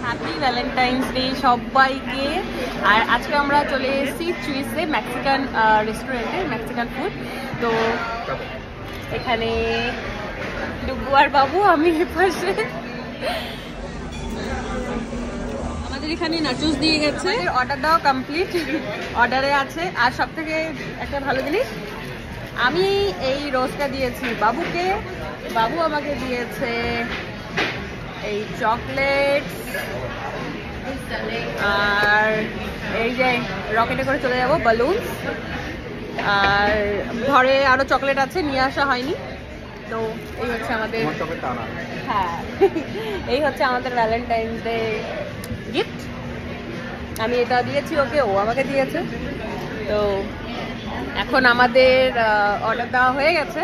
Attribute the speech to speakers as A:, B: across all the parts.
A: Happy Valentine's day সবাইকে। আর আজকে আমরা চলে এসেছি চুইসে, মেক্সিকান রেস্টুরেন্টে, মেক্সিকান ফুড। তো এখানে ডুগু আর বাবু, আমি পাশে। আমাদের এখানে নাচোস দিয়ে গেছে, অর্ডার দেওয়া কমপ্লিট, অর্ডারে আছে। আর সব থেকে একটা ভালো জিনিস, আমি এই রোজটা দিয়েছি বাবুকে, বাবু আমাকে দিয়েছে এই চকলেট। আর এই যে রকেটে করে চলে যাবো বালুন। আর ঘরে আরো চকলেট আছে, নিয়ে আসা হয়নি। তো এই হচ্ছে আমাদের, হ্যাঁ এই হচ্ছে আমাদের ভ্যালেন্টাইন্স ডে গিফট। আমি এটা দিয়েছি ওকে, ও আমাকে দিয়েছে। তো এখন আমাদের অর্ডার দেওয়া হয়ে গেছে।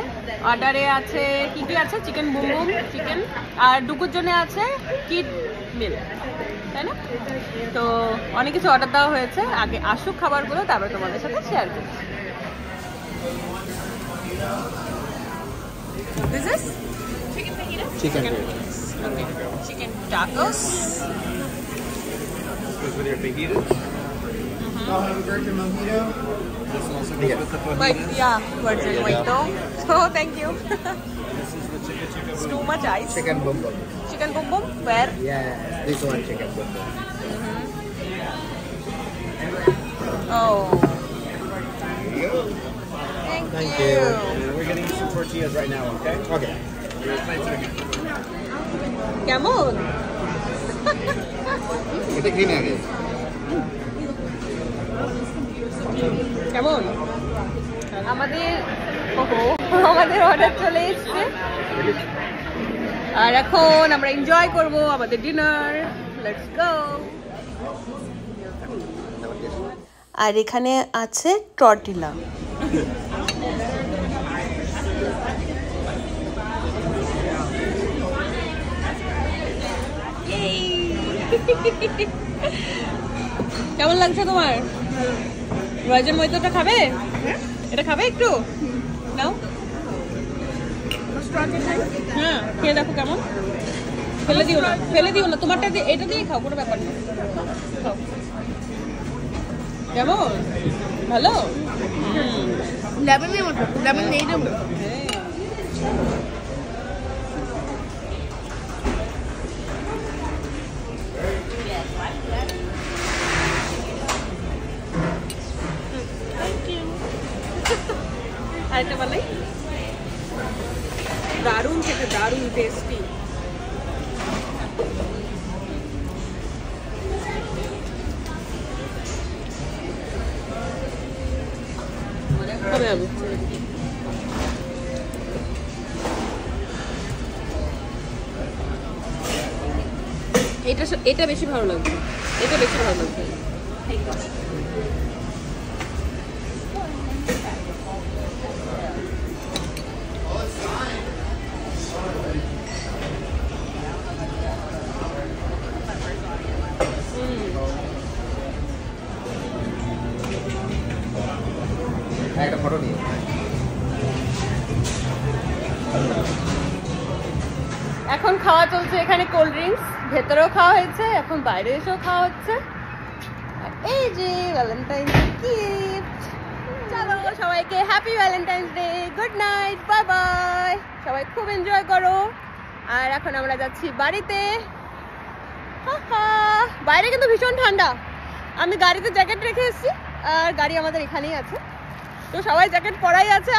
A: অর্ডারে আছে কি কি আছে, চিকেন বুম বুম চিকেন, আর ডুগুর জন্য আছে কিড মিল, তাই না? তো অনেক কিছু অর্ডার দেওয়া হয়েছে। আগে আসুক খাবারগুলো, তারপরে তোমাদের সাথে শেয়ার করি। This is chicken fajitas? Chicken fajitas. Okay. Chicken tacos.
B: Goes with your fajitas.
C: I'll have a virgin mojito.
B: This one also goes with the fajitas.
A: Like, yeah, virgin mojito. So thank you.
B: This is the chicken
A: It's too much ice.
C: Chicken bum bum.
A: Chicken boom boom. Where?
C: Yeah, this one chicken bum bum.
A: Oh.
C: Thank
A: Thank
C: you.
A: you.
B: And we're getting you some tortillas right now, okay?
C: Okay.
B: You're excited.
A: কেমন?
C: এটা কি নাকি?
A: কেমন? আমাদের আমাদের order চলে এসেছে। আর এখন আমরা এনজয় করব আমাদের ডিনার। Let's go. আর এখানে আছে টর্টিলা। কেমন লাগছে তোমার? ভার্জিন মজিটোটা খাবে? এটা খাবে একটু? নাও। হ্যাঁ, খেয়ে দেখো কেমন। ফেলে দিও না, ফেলে দিও না। তোমারটা এটা দিয়ে খাও, কোনো ব্যাপার নেই। খাও। কেমন? ভালো?
D: লেমনের মতো, লেমন নেই দেবো।
A: আরেকটা বানাই। দারুণ খেতে, দারুণ টেস্টি। হবে হবে। এটা বেশি ভালো লাগবে, এটা বেশি ভালো লাগবে।
C: একটা ফটো নিয়ে।
A: এখন খাওয়া চলছে এখানে, কোল্ড ড্রিঙ্কস ভেতরেও খাওয়া হয়েছে, এখন বাইরে এসেও খাওয়া হচ্ছে। আর এই যে ভ্যালেন্টাইন্স গিফট। চলো সবাইকে happy Valentine's day, good night, bye bye. সবাই খুব এনজয় করো। আর এখন আমরা যাচ্ছি বাড়িতে। বাইরে কিন্তু ভীষণ ঠান্ডা। আমি গাড়িতে জ্যাকেট রেখে এসেছি, আর গাড়ি আমাদের এখানেই আছে। তো সবাই জ্যাকেট পরাই আছে,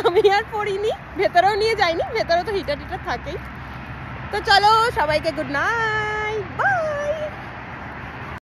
A: আমি আর পরিনি, ভেতরেও নিয়ে যাইনি, ভেতরে তো হিটার টিটার থাকেই। তো চলো সবাইকে গুড নাইট।